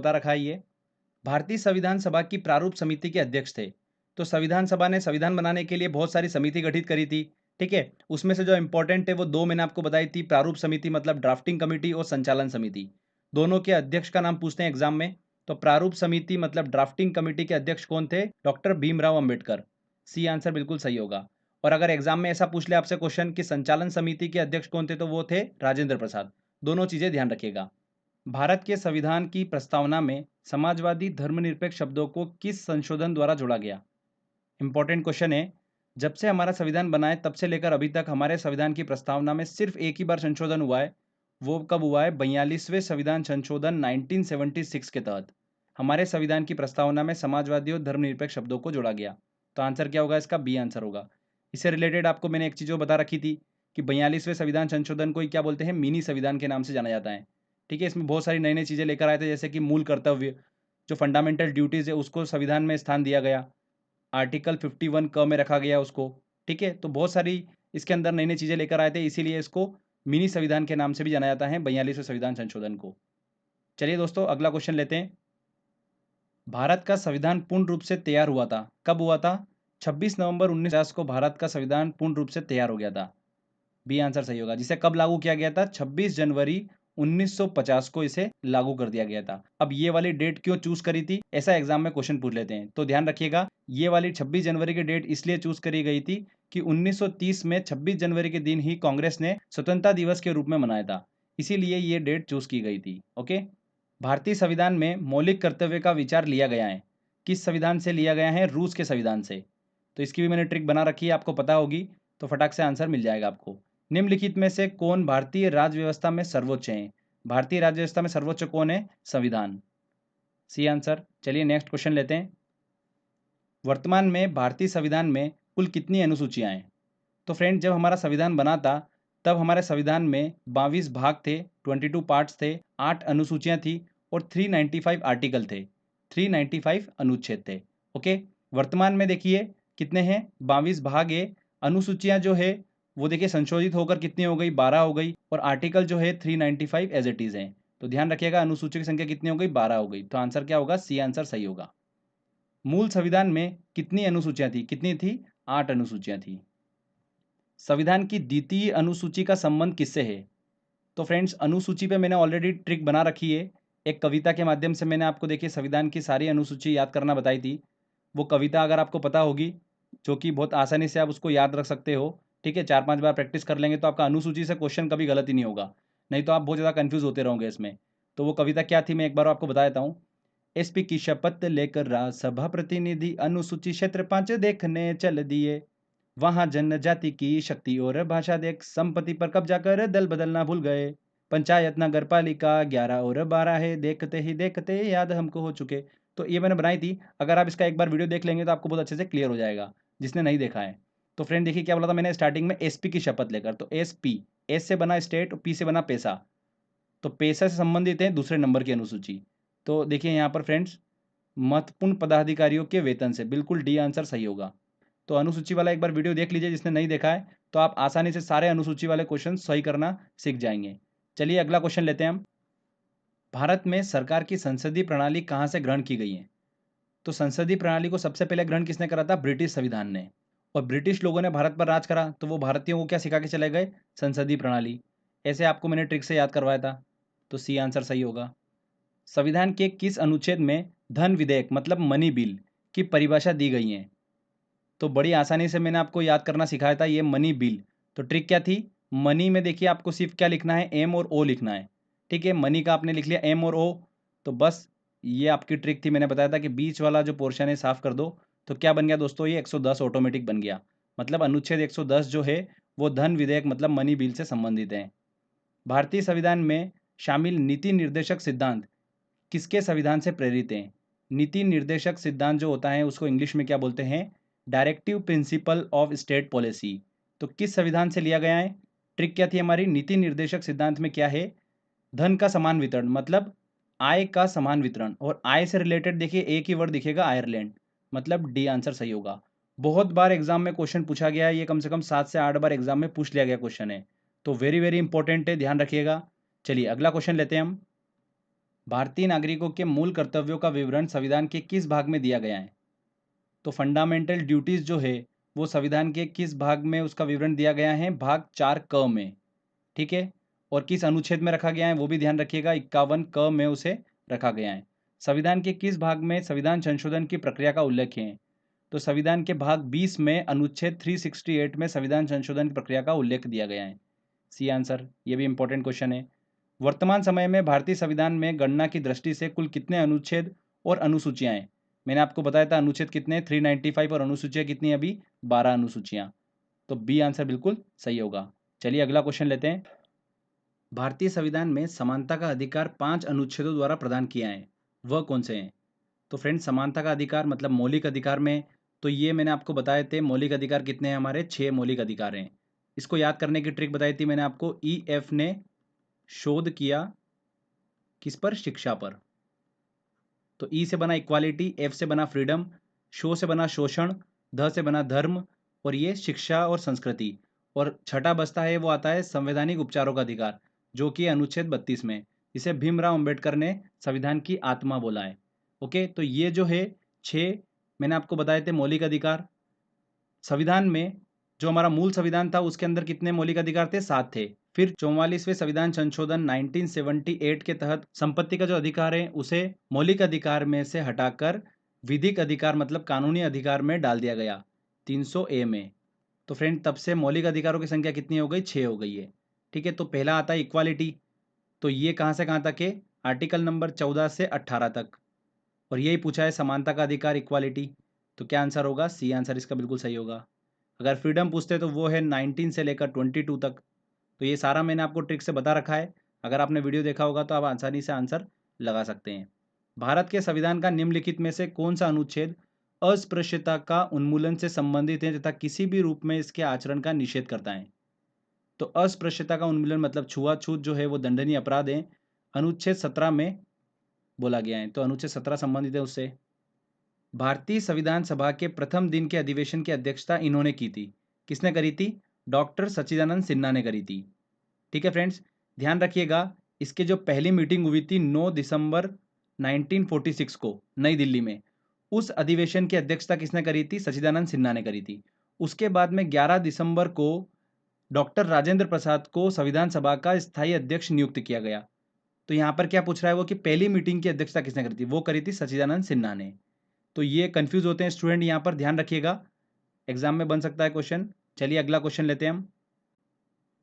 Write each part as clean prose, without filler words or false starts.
बता रखा है ये। भारतीय संविधान सभा की प्रारूप समिति के अध्यक्ष थे। तो संविधान सभा ने संविधान बनाने के लिए बहुत सारी समिति गठित करी थी, ठीक है। उसमें से जो इंपॉर्टेंट है वो दो मैंने आपको बताई थी, प्रारूप समिति मतलब ड्राफ्टिंग कमेटी और संचालन समिति। दोनों के अध्यक्ष का नाम पूछते हैं एग्जाम में। तो प्रारूप समिति मतलब ड्राफ्टिंग कमेटी के अध्यक्ष कौन थे? Doctor Bhimrao Ambedkar. C answer बिल्कुल सही होगा। और अगर एग्जाम में ऐसा पूछ ले आपसे क्वेश्चन कि संचालन समिति के अध्यक्ष कौन थे, तो वो थे राजेंद्र प्रसाद। दोनों चीजें ध्यान रखिएगा। भारत के संविधान की प्रस्तावना में समाजवादी धर्मनिरपेक्ष शब्दों को किस संशोधन द्वारा जोड़ा गया? इंपॉर्टेंट क्वेश्चन है। जब से हमारा संविधान बना है तब से लेकर अभी तक हमारे संविधान की प्रस्तावना में सिर्फ एक ही बार संशोधन हुआ है। वो कब हुआ है? 42वें संविधान संशोधन 1976 के तहत हमारे संविधान की प्रस्तावना में समाजवादी और धर्मनिरपेक्ष शब्दों को जोड़ा गया। तो आंसर क्या होगा इसका? बी आंसर होगा। इससे रिलेटेड आपको मैंने एक चीज़ बता रखी थी कि 42वें संविधान संशोधन को ही क्या बोलते हैं? मिनी संविधान के नाम से जाना जाता है, ठीक है। इसमें बहुत सारी नई नई चीज़ें लेकर आए थे, जैसे कि मूल कर्तव्य, जो फंडामेंटल ड्यूटीज़ है उसको संविधान में स्थान दिया गया, आर्टिकल 51 क में रखा गया उसको, ठीक है। तो बहुत सारी इसके अंदर नई नई चीज़ें लेकर आए थे, इसीलिए इसको मिनी संविधान के नाम से भी जाना जाता है 42वें संविधान संशोधन को। चलिए दोस्तों अगला क्वेश्चन लेते हैं। भारत का संविधान पूर्ण रूप से तैयार हुआ था, कब हुआ था? 26 नवंबर 1950 को भारत का संविधान पूर्ण रूप से तैयार हो गया था। बी आंसर सही होगा। जिसे कब लागू किया गया था? 26 जनवरी 1950 को इसे लागू कर दिया गया था। अब ये वाली डेट क्यों चूज करी थी, ऐसा एग्जाम में क्वेश्चन पूछ लेते हैं, तो ध्यान रखिएगा। ये वाली 26 जनवरी की डेट इसलिए चूज करी गई थी कि 1930 में 26 जनवरी के दिन ही कांग्रेस ने स्वतंत्रता दिवस के रूप में मनाया था, इसीलिए ये डेट चूज की गई थी। ओके। भारतीय संविधान में मौलिक कर्तव्य का विचार लिया गया है, किस संविधान से लिया गया है? रूस के संविधान से। तो इसकी भी मैंने ट्रिक बना रखी है, आपको पता होगी, तो फटाक से आंसर मिल जाएगा आपको। निम्नलिखित में से कौन भारतीय राज्य व्यवस्था में सर्वोच्च है? भारतीय राज्य व्यवस्था में सर्वोच्च कौन है? संविधान। C answer. चलिए नेक्स्ट क्वेश्चन लेते हैं। वर्तमान में भारतीय संविधान में कुल कितनी अनुसूचियां हैं? तो फ्रेंड जब हमारा संविधान बना था तब हमारे संविधान में 22 भाग थे, 22 पार्ट्स थे, 8 अनुसूचियां थी और 395 आर्टिकल थे, 395 अनुच्छेद थे। ओके। वर्तमान में देखिए कितने हैं? 22 भाग है, अनुसूचियां जो है वो देखिए संशोधित होकर कितनी हो गई? 12 हो गई, और आर्टिकल जो है 395 एज इट इज है। तो ध्यान रखिएगा अनुसूची की संख्या कितनी हो गई? 12 हो गई। तो आंसर क्या होगा? सी आंसर सही होगा। मूल संविधान में कितनी अनुसूचियां थी? कितनी थी? 8 अनुसूचियां थी। संविधान की द्वितीय अनुसूची का संबंध किससे है? तो फ्रेंड्स अनुसूची पे मैंने ऑलरेडी ट्रिक बना रखी है, एक कविता के माध्यम से मैंने आपको देखिए संविधान की सारी अनुसूची याद करना बताई थी। वो कविता अगर आपको पता होगी, जो कि बहुत आसानी से आप उसको याद रख सकते हो, ठीक है, 4-5 बार प्रैक्टिस कर लेंगे तो आपका अनुसूची से क्वेश्चन कभी गलत ही नहीं होगा, नहीं तो आप बहुत ज़्यादा कन्फ्यूज होते रहोगे इसमें। तो वो कविता क्या थी मैं एक बार आपको बता देता हूँ। एसपी की शपथ लेकर राज्यसभा प्रतिनिधि अनुसूची क्षेत्र 5 देखने चल दिए, वहां जनजाति की शक्ति और भाषा देख संपत्ति पर कब्जा कर दल बदलना भूल गए, पंचायत नगर पालिका 11 और 12 है, देखते ही देखते याद हमको हो चुके। तो ये मैंने बनाई थी, अगर आप इसका एक बार वीडियो देख लेंगे तो आपको बहुत अच्छे से क्लियर हो जाएगा, जिसने नहीं देखा है। तो फ्रेंड देखिए क्या बोला था मैंने स्टार्टिंग में, एसपी की शपथ लेकर, तो एस पी, एस से बना स्टेट, पी से बना पैसा, तो पैसा से संबंधित है दूसरे नंबर की अनुसूची। तो देखिए यहाँ पर फ्रेंड्स महत्वपूर्ण पदाधिकारियों के वेतन से, बिल्कुल डी आंसर सही होगा। तो अनुसूची वाला एक बार वीडियो देख लीजिए जिसने नहीं देखा है, तो आप आसानी से सारे अनुसूची वाले क्वेश्चन सही करना सीख जाएंगे। चलिए अगला क्वेश्चन लेते हैं हम। भारत में सरकार की संसदीय प्रणाली कहाँ से ग्रहण की गई है? तो संसदीय प्रणाली को सबसे पहले ग्रहण किसने करा था? ब्रिटिश संविधान ने। और ब्रिटिश लोगों ने भारत पर राज करा तो वो भारतीयों को क्या सिखा के चले गए? संसदीय प्रणाली। ऐसे आपको मैंने ट्रिक से याद करवाया था, तो सी आंसर सही होगा। संविधान के किस अनुच्छेद में धन विधेयक मतलब मनी बिल की परिभाषा दी गई है? तो बड़ी आसानी से मैंने आपको याद करना सिखाया था, ये मनी बिल। तो ट्रिक क्या थी? मनी में देखिए आपको सिर्फ क्या लिखना है? एम और ओ लिखना है, ठीक है। मनी का आपने लिख लिया एम और ओ, तो बस ये आपकी ट्रिक थी। मैंने बताया था कि बीच वाला जो पोर्शन है साफ कर दो, तो क्या बन गया दोस्तों? ये 110 ऑटोमेटिक बन गया। मतलब अनुच्छेद 110 जो है वो धन विधेयक मतलब मनी बिल से संबंधित है। भारतीय संविधान में शामिल नीति निर्देशक सिद्धांत किसके संविधान से प्रेरित हैं? नीति निर्देशक सिद्धांत जो होता है उसको इंग्लिश में क्या बोलते हैं? Directive principle of state policy. तो किस संविधान से लिया गया है? ट्रिक क्या थी हमारी? नीति निर्देशक सिद्धांत में क्या है? धन का समान वितरण मतलब आय का समान वितरण, और आय से रिलेटेड देखिए एक ही वर्ड दिखेगा, आयरलैंड, मतलब डी आंसर सही होगा। बहुत बार एग्जाम में क्वेश्चन पूछा गया है, ये कम से कम 7 से 8 बार एग्जाम में पूछ लिया गया क्वेश्चन है, तो वेरी वेरी इंपॉर्टेंट है, ध्यान रखिएगा। चलिए अगला क्वेश्चन लेते हैं हम। भारतीय नागरिकों के मूल कर्तव्यों का विवरण संविधान के किस भाग में दिया गया है? तो फंडामेंटल ड्यूटीज जो है वो संविधान के किस भाग में उसका विवरण दिया गया है? भाग 4 क में। ठीक है, और किस अनुच्छेद में रखा गया है वो भी ध्यान रखिएगा, 51 क में उसे रखा गया है। संविधान के किस भाग में संविधान संशोधन की प्रक्रिया का उल्लेख है? तो संविधान के भाग 20 में अनुच्छेद 368 में संविधान संशोधन की प्रक्रिया का उल्लेख दिया गया है। सी आंसर, ये भी इंपॉर्टेंट क्वेश्चन है। वर्तमान समय में भारतीय संविधान में गणना की दृष्टि से कुल कितने अनुच्छेद और अनुसूचियां हैं? मैंने आपको बताया था अनुच्छेद कितने, 395, और अनुसूचियां कितनी अभी, 12 अनुसूचियां। तो बी आंसर बिल्कुल सही होगा। चलिए अगला क्वेश्चन लेते हैं। भारतीय संविधान में समानता का अधिकार 5 अनुच्छेदों द्वारा प्रदान किया है, वह कौन से हैं? तो फ्रेंड्स, समानता का अधिकार मतलब मौलिक अधिकार में, तो ये मैंने आपको बताए थे मौलिक अधिकार कितने हैं, हमारे 6 मौलिक अधिकार हैं। इसको याद करने की ट्रिक बताई थी मैंने आपको। ई एफ ने शोध किया किस पर? शिक्षा पर। तो ई से बना इक्वालिटी, एफ से बना फ्रीडम, शो से बना शोषण, ध से बना धर्म, और ये शिक्षा और संस्कृति। और छठा बचता है वो आता है संवैधानिक उपचारों का अधिकार, जो कि अनुच्छेद 32 में, इसे भीमराव अंबेडकर ने संविधान की आत्मा बोला है। ओके, तो ये जो है 6 मैंने आपको बताए थे मौलिक अधिकार। संविधान में जो हमारा मूल संविधान था उसके अंदर कितने मौलिक अधिकार थे? 7 थे। फिर 44वें संविधान संशोधन 1978 के तहत संपत्ति का जो अधिकार है उसे मौलिक अधिकार में से हटाकर विधिक अधिकार मतलब कानूनी अधिकार में डाल दिया गया 300A में। तो फ्रेंड, तब से मौलिक अधिकारों की संख्या कितनी हो गई? 6 हो गई है। ठीक है, तो पहला आता है इक्वालिटी। तो ये कहाँ से कहाँ तक है? आर्टिकल नंबर 14 से 18 तक। और यही पूछा है समानता का अधिकार, इक्वालिटी। तो क्या आंसर होगा? सी आंसर इसका बिल्कुल सही होगा। अगर फ्रीडम पूछते तो वो है 19 से लेकर 22 तक। तो ये सारा मैंने आपको ट्रिक से बता रखा है। अगर आपने वीडियो देखा होगा तो आप आसानी से आंसर लगा सकते हैं। भारत के संविधान का निम्नलिखित में से कौन सा अनुच्छेद अस्पृश्यता का उन्मूलन से संबंधित है तथा किसी भी रूप में इसके आचरण का निषेध करता है? तो अस्पृश्यता का उन्मूलन मतलब छुआछूत जो है वो दंडनीय अपराध है, अनुच्छेद 17 में बोला गया है। तो अनुच्छेद 17 संबंधित है उससे। भारतीय संविधान सभा के प्रथम दिन के अधिवेशन की अध्यक्षता इन्होंने की थी। किसने करी थी? डॉक्टर सच्चिदानंद सिन्हा ने करी थी। ठीक है फ्रेंड्स, ध्यान रखिएगा, इसकी जो पहली मीटिंग हुई थी 9 दिसंबर 1946 को नई दिल्ली में, उस अधिवेशन की अध्यक्षता किसने करी थी? सच्चिदानंद सिन्हा ने करी थी। उसके बाद में 11 दिसंबर को डॉक्टर राजेंद्र प्रसाद को संविधान सभा का स्थायी अध्यक्ष नियुक्त किया गया। तो यहाँ पर क्या पूछ रहा है वो कि पहली मीटिंग की अध्यक्षता किसने करी थी? वो करी थी सच्चिदानंद सिन्हा ने। तो ये कंफ्यूज होते हैं स्टूडेंट, यहाँ पर ध्यान रखिएगा, एग्जाम में बन सकता है क्वेश्चन। चलिए अगला क्वेश्चन लेते हैं हम।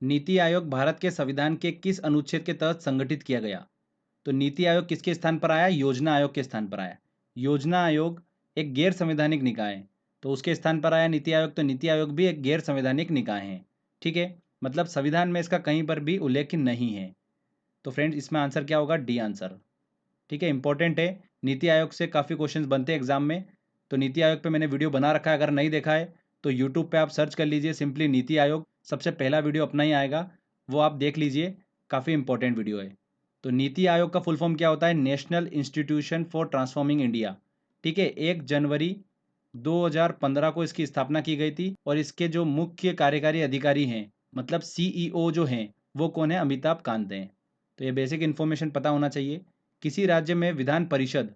नीति आयोग भारत के संविधान के किस अनुच्छेद के तहत संगठित किया गया? तो नीति आयोग किसके स्थान पर आया? योजना आयोग के स्थान पर आया। योजना आयोग एक गैर संवैधानिक निकाय है, तो उसके स्थान पर आया नीति आयोग। तो नीति आयोग भी एक गैर संवैधानिक निकाय है। ठीक है, मतलब संविधान में इसका कहीं पर भी उल्लेख नहीं है। तो फ्रेंड्स, इसमें आंसर क्या होगा? D answer. ठीक है, इंपॉर्टेंट है, नीति आयोग से काफ़ी क्वेश्चंस बनते हैं एग्जाम में। तो नीति आयोग पे मैंने वीडियो बना रखा है, अगर नहीं देखा है तो यूट्यूब पे आप सर्च कर लीजिए सिंपली नीति आयोग, सबसे पहला वीडियो अपना ही आएगा, वो आप देख लीजिए, काफ़ी इंपॉर्टेंट वीडियो है। तो नीति आयोग का फुल फॉर्म क्या होता है? National institution for transforming India. ठीक है, 1 जनवरी 2015 को इसकी स्थापना की गई थी, और इसके जो मुख्य कार्यकारी अधिकारी हैं मतलब CEO जो हैं वो कौन है? अमिताभ कांत हैं। तो ये बेसिक इन्फॉर्मेशन पता होना चाहिए। किसी राज्य में विधान परिषद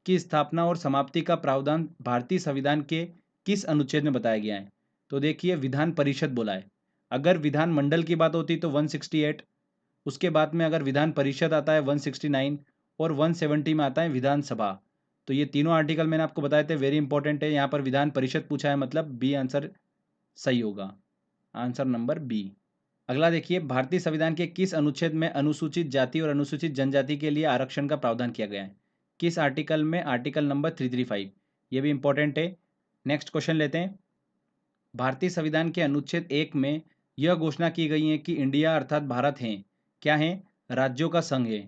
की स्थापना और समाप्ति का प्रावधान भारतीय संविधान के किस अनुच्छेद में बताया गया है? तो देखिए, विधान परिषद बोला है। अगर विधान मंडल की बात होती तो 168, उसके बाद में अगर विधान परिषद आता है 169, और 170 में आता है विधानसभा। तो ये तीनों आर्टिकल मैंने आपको बताए थे, वेरी इंपॉर्टेंट है। यहाँ पर विधान परिषद पूछा है, मतलब बी आंसर सही होगा, आंसर नंबर बी। अगला देखिए, भारतीय संविधान के किस अनुच्छेद में अनुसूचित जाति और अनुसूचित जनजाति के लिए आरक्षण का प्रावधान किया गया है? किस आर्टिकल में? Article number 335। ये भी इंपॉर्टेंट है। नेक्स्ट क्वेश्चन लेते हैं। भारतीय संविधान के अनुच्छेद 1 में यह घोषणा की गई है कि इंडिया अर्थात भारत है क्या है? राज्यों का संघ है।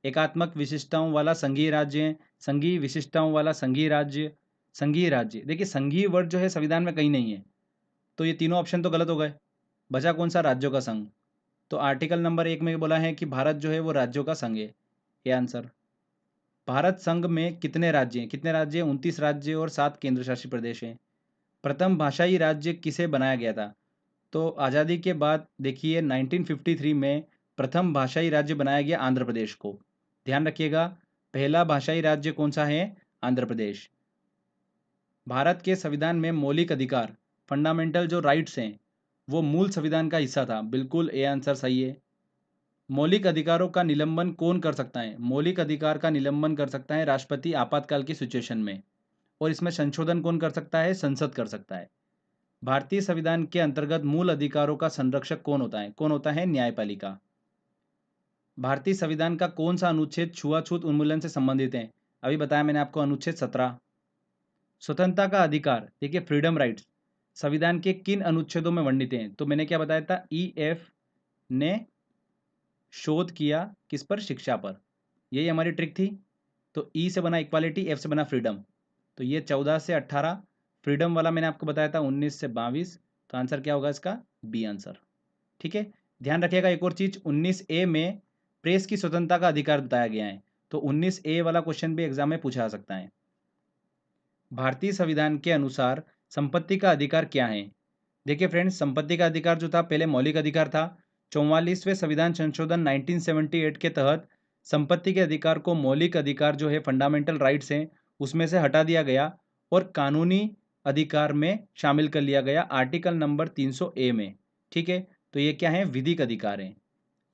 एकात्मक विशिष्टताओं वाला संघीय राज्य है, संघीय विशिष्टताओं वाला संघीय राज्य, संघीय राज्य। देखिए, संघीय वर्ड जो है संविधान में कहीं नहीं है, तो ये तीनों ऑप्शन तो गलत हो गए। बचा कौन सा? राज्यों का संघ। तो आर्टिकल नंबर 1 में बोला है कि भारत जो है वो राज्यों का संघ है, ये आंसर। भारत संघ में कितने राज्य हैं? कितने राज्य हैं? 29 राज्य और 7 केंद्र शासित प्रदेश हैं। प्रथम भाषाई राज्य किसे बनाया गया था? तो आज़ादी के बाद देखिए 1953 में प्रथम भाषाई राज्य बनाया गया आंध्र प्रदेश को। ध्यान रखिएगा, पहला भाषाई राज्य कौन सा है? आंध्र प्रदेश। भारत के संविधान में मौलिक अधिकार, फंडामेंटल जो राइट्स हैं, वो मूल संविधान का हिस्सा था। बिल्कुल ए आंसर सही है। मौलिक अधिकारों का निलंबन कौन कर सकता है? मौलिक अधिकार का निलंबन कर सकता है राष्ट्रपति आपातकाल की सिचुएशन में, और इसमें संशोधन कौन कर सकता है? संसद कर सकता है। भारतीय संविधान के अंतर्गत मूल अधिकारों का संरक्षक कौन होता है? कौन होता है? न्यायपालिका। भारतीय संविधान का कौन सा अनुच्छेद छुआछूत उन्मूलन से संबंधित है? अभी बताया मैंने आपको, अनुच्छेद 17। स्वतंत्रता का अधिकार, देखिए फ्रीडम राइट्स, संविधान के किन अनुच्छेदों में वर्णित हैं? तो मैंने क्या बताया था? EF ने शोध किया किस पर? शिक्षा पर। यही हमारी ट्रिक थी। तो E से बना इक्वालिटी, F से बना फ्रीडम। तो ये 14 से 18, फ्रीडम वाला मैंने आपको बताया था 19 से 22। तो आंसर क्या होगा इसका? B answer. ठीक है। ध्यान रखिएगा एक और चीज, 19A में प्रेस की स्वतंत्रता का अधिकार बताया गया है। तो 19A वाला क्वेश्चन भी एग्जाम में पूछा जा सकता है। भारतीय संविधान के अनुसार संपत्ति का अधिकार क्या है? देखिए फ्रेंड्स, संपत्ति का अधिकार जो था पहले मौलिक अधिकार था। 44वें संविधान संशोधन 1978 के तहत संपत्ति के अधिकार को मौलिक अधिकार जो है, फंडामेंटल राइट्स हैं, उसमें से हटा दिया गया और कानूनी अधिकार में शामिल कर लिया गया आर्टिकल नंबर 300A में। ठीक है। तो ये क्या है? विधिक अधिकार है।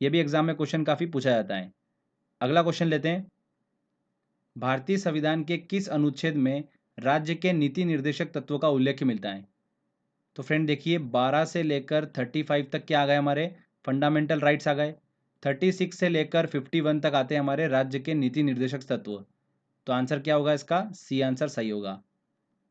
ये भी एग्जाम में क्वेश्चन काफी पूछा जाता है। अगला क्वेश्चन लेते हैं। भारतीय संविधान के किस अनुच्छेद में राज्य के नीति निर्देशक तत्वों का उल्लेख मिलता है? तो फ्रेंड देखिए, 12 से लेकर 35 तक क्या आ गए? हमारे फंडामेंटल राइट्स आ गए। 36 से लेकर 51 तक आते हैं हमारे राज्य के नीति निर्देशक तत्व। तो आंसर क्या होगा इसका? सी आंसर सही होगा।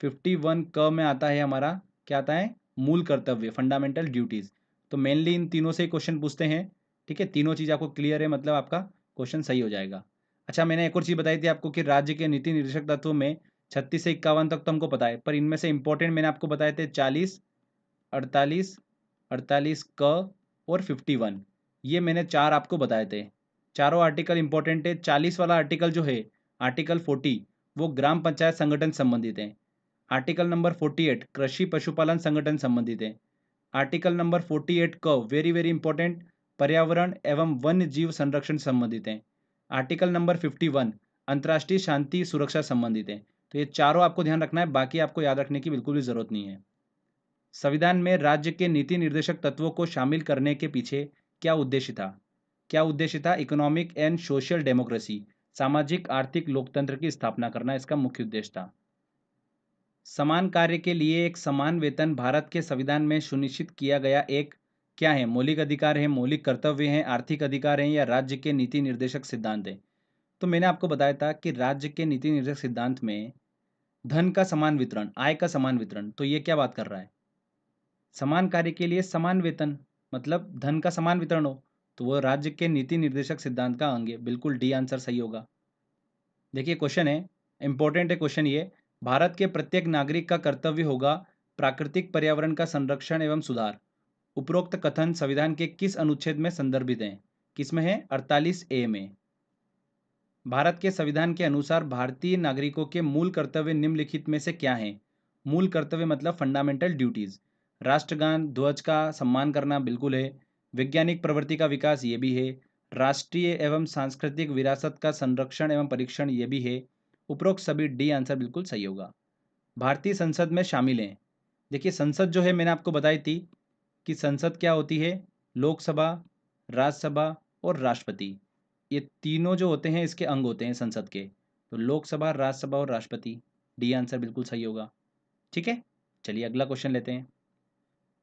51 क में आता है हमारा, क्या आता है? मूल कर्तव्य, फंडामेंटल ड्यूटीज। तो मेनली इन तीनों से ही क्वेश्चन पूछते हैं। ठीक है, तीनों चीज आपको क्लियर है, मतलब आपका क्वेश्चन सही हो जाएगा। अच्छा, मैंने एक और चीज बताई थी आपको कि राज्य के नीति निर्देशक तत्व में 36 से 51 तक तो हमको पता है, पर इनमें से इंपॉर्टेंट मैंने आपको बताए थे 40, 48, 48 क और 51। ये मैंने चार आपको बताए थे। चारों आर्टिकल इंपॉर्टेंट है। 40 वाला आर्टिकल जो है, आर्टिकल 40, वो ग्राम पंचायत संगठन संबंधित है। आर्टिकल नंबर 48 कृषि पशुपालन संगठन संबंधित है। आर्टिकल नंबर 48 क वेरी वेरी इंपॉर्टेंट, पर्यावरण एवं वन्य जीव संरक्षण संबंधित है। आर्टिकल नंबर 51 अंतर्राष्ट्रीय शांति सुरक्षा संबंधित है। तो ये चारों आपको ध्यान रखना है, बाकी आपको याद रखने की बिल्कुल भी जरूरत नहीं है। संविधान में राज्य के नीति निर्देशक तत्वों को शामिल करने के पीछे क्या उद्देश्य था? क्या उद्देश्य था? इकोनॉमिक एंड सोशल डेमोक्रेसी, सामाजिक आर्थिक लोकतंत्र की स्थापना करना इसका मुख्य उद्देश्य था। समान कार्य के लिए एक समान वेतन भारत के संविधान में सुनिश्चित किया गया एक क्या है? मौलिक अधिकार है, मौलिक कर्तव्य है, आर्थिक अधिकार है, या राज्य के नीति निर्देशक सिद्धांत है? तो मैंने आपको बताया था कि राज्य के नीति निर्देशक सिद्धांत में धन का समान वितरण, आय का समान वितरण, तो ये क्या बात कर रहा है? समान कार्य के लिए समान वेतन, मतलब धन का समान वितरण हो, तो वो राज्य के नीति निर्देशक सिद्धांत का अंग है। बिल्कुल डी आंसर सही होगा। देखिए क्वेश्चन है, इंपॉर्टेंट है क्वेश्चन ये, भारत के प्रत्येक नागरिक का कर्तव्य होगा प्राकृतिक पर्यावरण का संरक्षण एवं सुधार। उपरोक्त कथन संविधान के किस अनुच्छेद में संदर्भित है? किसमें है? 48A में। भारत के संविधान के अनुसार भारतीय नागरिकों के मूल कर्तव्य निम्नलिखित में से क्या हैं? मूल कर्तव्य मतलब फंडामेंटल ड्यूटीज। राष्ट्रगान ध्वज का सम्मान करना बिल्कुल है। वैज्ञानिक प्रवृत्ति का विकास ये भी है। राष्ट्रीय एवं सांस्कृतिक विरासत का संरक्षण एवं परीक्षण ये भी है। उपरोक्त सभी डी आंसर बिल्कुल सही होगा। भारतीय संसद में शामिल हैं। देखिए संसद जो है, मैंने आपको बताई थी कि संसद क्या होती है? लोकसभा, राज्यसभा और राष्ट्रपति, ये तीनों जो होते हैं इसके अंग होते हैं संसद के। तो लोकसभा, राज्यसभा और राष्ट्रपति, डी आंसर बिल्कुल सही होगा। ठीक है, चलिए अगला क्वेश्चन लेते हैं।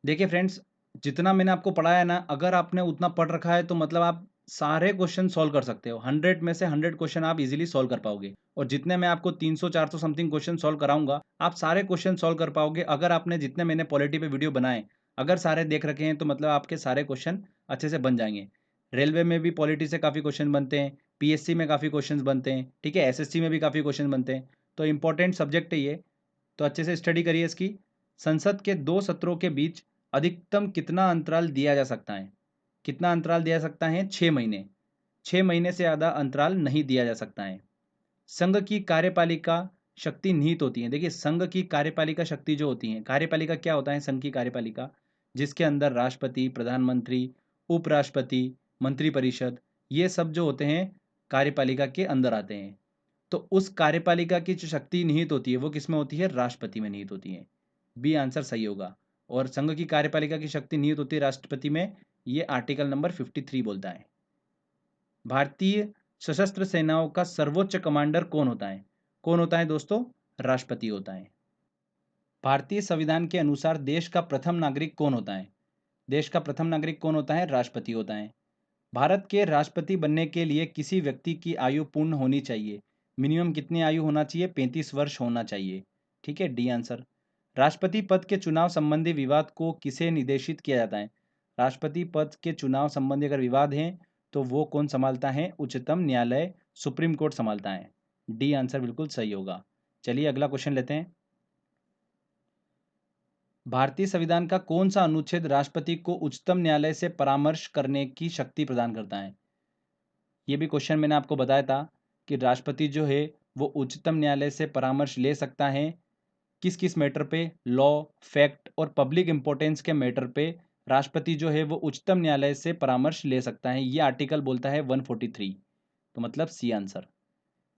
देखिए फ्रेंड्स, जितना मैंने आपको पढ़ाया ना, अगर आपने उतना पढ़ रखा है तो मतलब आप सारे क्वेश्चन सॉल्व कर सकते हो। 100 में से 100 क्वेश्चन आप इजीली सॉल्व कर पाओगे। और जितने मैं आपको 300-400 समथिंग क्वेश्चन सॉल्व कराऊंगा, आप सारे क्वेश्चन सॉल्व कर पाओगे। अगर आपने जितने मैंने पॉलिटी पे वीडियो बनाए अगर सारे देख रखे हैं, तो मतलब आपके सारे क्वेश्चन अच्छे से बन जाएंगे। रेलवे में भी पॉलिटी से काफ़ी क्वेश्चन बनते हैं, PSC में काफ़ी क्वेश्चन बनते हैं, ठीक है, SSC में भी काफ़ी क्वेश्चन बनते हैं। तो इंपॉर्टेंट सब्जेक्ट है ये, तो अच्छे से स्टडी करिए इसकी। संसद के 2 सत्रों के बीच अधिकतम कितना अंतराल दिया जा सकता है? कितना अंतराल दिया जा सकता है? 6 महीने। 6 महीने से ज़्यादा अंतराल नहीं दिया जा सकता है। संघ की कार्यपालिका शक्ति निहित होती है। देखिए संघ की कार्यपालिका शक्ति जो होती है, कार्यपालिका क्या होता है? संघ की कार्यपालिका, जिसके अंदर राष्ट्रपति, प्रधानमंत्री, उपराष्ट्रपति, मंत्रिपरिषद, ये सब जो होते हैं कार्यपालिका के अंदर आते हैं। तो उस कार्यपालिका की जो शक्ति निहित होती है वो किसमें होती है? राष्ट्रपति में निहित होती है। बी आंसर सही होगा। और संघ की कार्यपालिका की शक्ति निहित होती है राष्ट्रपति में, ये आर्टिकल नंबर 53 बोलता है। भारतीय सशस्त्र सेनाओं का सर्वोच्च कमांडर कौन होता है? कौन होता है दोस्तों? राष्ट्रपति होता है। भारतीय संविधान के अनुसार देश का प्रथम नागरिक कौन होता है? देश का प्रथम नागरिक कौन होता है? राष्ट्रपति होता है। भारत के राष्ट्रपति बनने के लिए किसी व्यक्ति की आयु पूर्ण होनी चाहिए। मिनिमम कितनी आयु होना चाहिए? 35 वर्ष होना चाहिए। ठीक है, डी आंसर। राष्ट्रपति पद के चुनाव संबंधी विवाद को किसे निर्देशित किया जाता है? राष्ट्रपति पद के चुनाव संबंधी अगर विवाद है तो वो कौन संभालता है? उच्चतम न्यायालय, सुप्रीम कोर्ट संभालता है। डी आंसर बिल्कुल सही होगा। चलिए अगला क्वेश्चन लेते हैं। भारतीय संविधान का कौन सा अनुच्छेद राष्ट्रपति को उच्चतम न्यायालय से परामर्श करने की शक्ति प्रदान करता है? ये भी क्वेश्चन मैंने आपको बताया था कि राष्ट्रपति जो है वो उच्चतम न्यायालय से परामर्श ले सकता है किस किस मैटर पे? लॉ, फैक्ट और पब्लिक इंपॉर्टेंस के मैटर पे राष्ट्रपति जो है वो उच्चतम न्यायालय से परामर्श ले सकता है। ये आर्टिकल बोलता है 143, तो मतलब सी आंसर।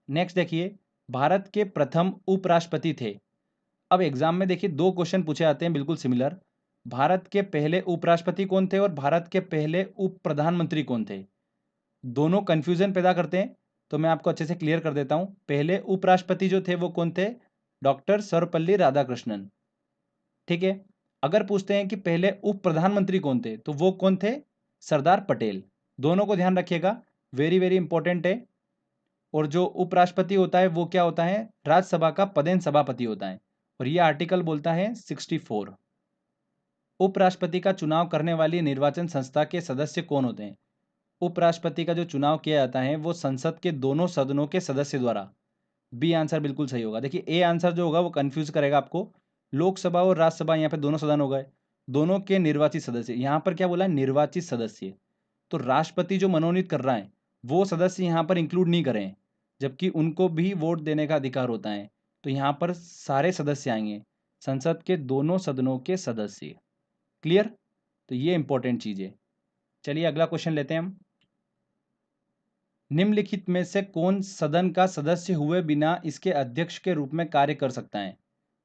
नेक्स्ट देखिए, भारत के प्रथम उपराष्ट्रपति थे। अब एग्जाम में देखिए दो क्वेश्चन पूछे जाते हैं बिल्कुल सिमिलर। भारत के पहले उपराष्ट्रपति कौन थे और भारत के पहले उप प्रधानमंत्री कौन थे? दोनों कंफ्यूजन पैदा करते हैं, तो मैं आपको अच्छे से क्लियर कर देता हूं। पहले उपराष्ट्रपति जो थे वो कौन थे? डॉक्टर सर्वपल्ली राधाकृष्णन। ठीक है। अगर पूछते हैं कि पहले उप प्रधानमंत्री कौन थे, तो वो कौन थे? सरदार पटेल। दोनों को ध्यान रखिएगा, वेरी वेरी इंपॉर्टेंट है। और जो उपराष्ट्रपति होता है वो क्या होता है? राज्यसभा का पदेन सभापति होता है। और ये आर्टिकल बोलता है 64। उपराष्ट्रपति का चुनाव करने वाली निर्वाचन संस्था के सदस्य कौन होते हैं? उपराष्ट्रपति का जो चुनाव किया जाता है वो संसद के दोनों सदनों के सदस्य द्वारा। बी आंसर बिल्कुल सही होगा। देखिए ए आंसर जो होगा वो कंफ्यूज करेगा आपको। लोकसभा और राज्यसभा यहाँ पे दोनों सदन हो गए, दोनों के निर्वाचित सदस्य। यहाँ पर क्या बोला है? निर्वाचित सदस्य। तो राष्ट्रपति जो मनोनीत कर रहा है वो सदस्य यहाँ पर इंक्लूड नहीं करें, जबकि उनको भी वोट देने का अधिकार होता है। तो यहाँ पर सारे सदस्य आएंगे, संसद के दोनों सदनों के सदस्य। क्लियर? तो ये इंपॉर्टेंट चीज है। चलिए अगला क्वेश्चन लेते हैं हम। निम्नलिखित में से कौन सदन का सदस्य हुए बिना इसके अध्यक्ष के रूप में कार्य कर सकता है?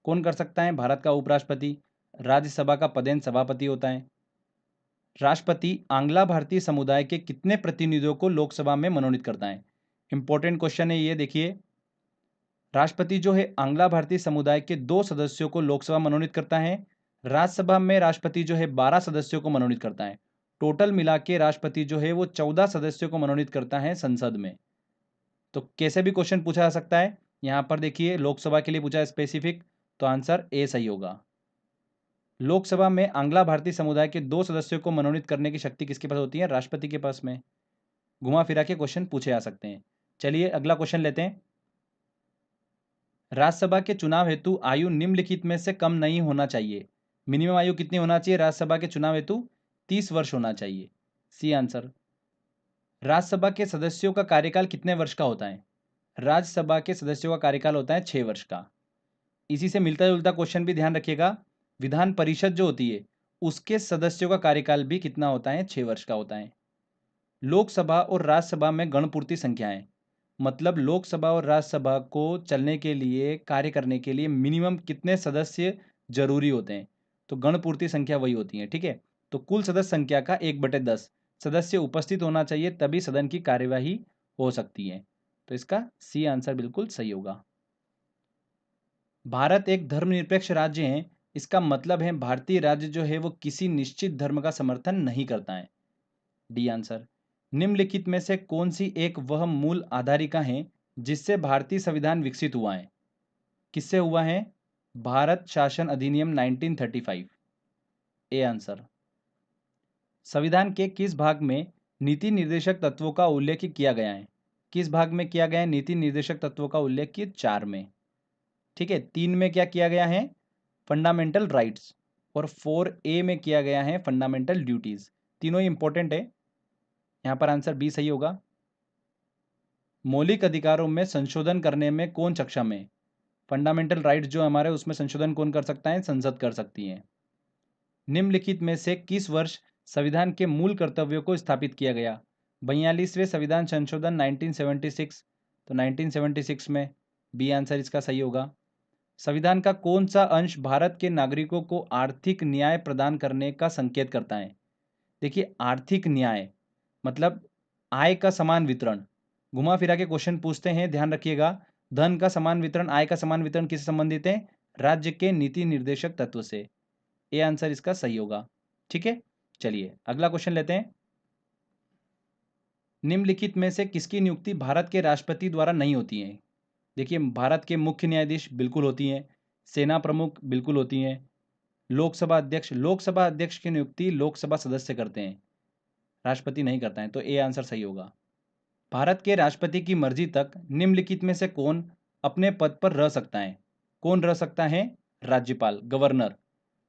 कौन कर सकता है? भारत का उपराष्ट्रपति। राज्यसभा का पदेन सभापति होता है। राष्ट्रपति आंग्ला भारतीय समुदाय के कितने प्रतिनिधियों को लोकसभा में मनोनीत करता है? इंपॉर्टेंट क्वेश्चन है ये। देखिए राष्ट्रपति जो है आंग्ला भारतीय समुदाय के 2 सदस्यों को लोकसभा मनोनीत करता है। राज्यसभा में राष्ट्रपति जो है 12 सदस्यों को मनोनीत करता है। टोटल मिला के राष्ट्रपति जो है वो 14 सदस्यों को मनोनीत करता है संसद में। तो कैसे भी क्वेश्चन पूछा जा सकता है। यहां पर देखिए लोकसभा के लिए पूछा है स्पेसिफिक, तो आंसर ए सही होगा। लोकसभा में आंग्ला भारतीय समुदाय के 2 सदस्यों को मनोनीत करने की शक्ति किसके पास होती है? राष्ट्रपति के पास में। घुमा फिरा के क्वेश्चन पूछे जा सकते हैं। चलिए अगला क्वेश्चन लेते हैं। राज्यसभा के चुनाव हेतु आयु निम्नलिखित में से कम नहीं होना चाहिए। मिनिमम आयु कितनी होना चाहिए राज्यसभा के चुनाव हेतु? 30 वर्ष होना चाहिए। C answer. राज्यसभा के सदस्यों का कार्यकाल कितने वर्ष का होता है? राज्यसभा के सदस्यों का कार्यकाल होता है 6 वर्ष का। इसी से मिलता जुलता क्वेश्चन भी ध्यान रखिएगा। विधान परिषद जो होती है उसके सदस्यों का कार्यकाल भी कितना होता है? 6 वर्ष का होता है। लोकसभा और राज्यसभा में गणपूर्ति संख्याएं, मतलब लोकसभा और राज्यसभा को चलने के लिए, कार्य करने के लिए मिनिमम कितने सदस्य जरूरी होते हैं? तो गणपूर्ति संख्या वही होती है। ठीक है। तो कुल सदस्य संख्या का 1/10 सदस्य उपस्थित होना चाहिए, तभी सदन की कार्यवाही हो सकती है। तो इसका सी आंसर बिल्कुल सही होगा। भारत एक धर्मनिरपेक्ष राज्य है, इसका मतलब है भारतीय राज्य जो है वो किसी निश्चित धर्म का समर्थन नहीं करता है। D answer. निम्नलिखित में से कौन सी एक वह मूल आधारिका है जिससे भारतीय संविधान विकसित हुआ है? किससे हुआ है? भारत शासन अधिनियम 1935। A answer. संविधान के किस भाग में नीति निर्देशक तत्वों का उल्लेख किया गया है? किस भाग में किया गया है नीति निर्देशक तत्वों का उल्लेख? 4 में। ठीक है। 3 में क्या किया गया है? Fundamental rights. और 4A में किया गया है फंडामेंटल ड्यूटीज। तीनों ही इंपॉर्टेंट है। यहां पर आंसर बी सही होगा। मौलिक अधिकारों में संशोधन करने में कौन सक्षम है? फंडामेंटल राइट्स जो हमारे, उसमें संशोधन कौन कर सकता है? संसद कर सकती है। निम्नलिखित में से किस वर्ष संविधान के मूल कर्तव्यों को स्थापित किया गया? 42वें संविधान संशोधन 1976, तो 1976 में बी आंसर इसका सही होगा। संविधान का कौन सा अंश भारत के नागरिकों को आर्थिक न्याय प्रदान करने का संकेत करता है? देखिए, आर्थिक न्याय मतलब आय का समान वितरण। घुमा फिरा के क्वेश्चन पूछते हैं, ध्यान रखिएगा। धन का समान वितरण, आय का समान वितरण किससे संबंधित है? राज्य के नीति निर्देशक तत्व से। ए आंसर इसका सही होगा। ठीक है, चलिए अगला क्वेश्चन लेते हैं। निम्नलिखित में से किसकी नियुक्ति भारत के राष्ट्रपति द्वारा नहीं होती है? देखिए, भारत के मुख्य न्यायाधीश बिल्कुल होती हैं, सेना प्रमुख बिल्कुल होती हैं, लोकसभा अध्यक्ष की नियुक्ति लोकसभा सदस्य करते हैं, राष्ट्रपति नहीं करता है, तो ए आंसर सही होगा। भारत के राष्ट्रपति की मर्जी तक निम्नलिखित में से कौन अपने पद पर रह सकता है? कौन रह सकता है? राज्यपाल, गवर्नर।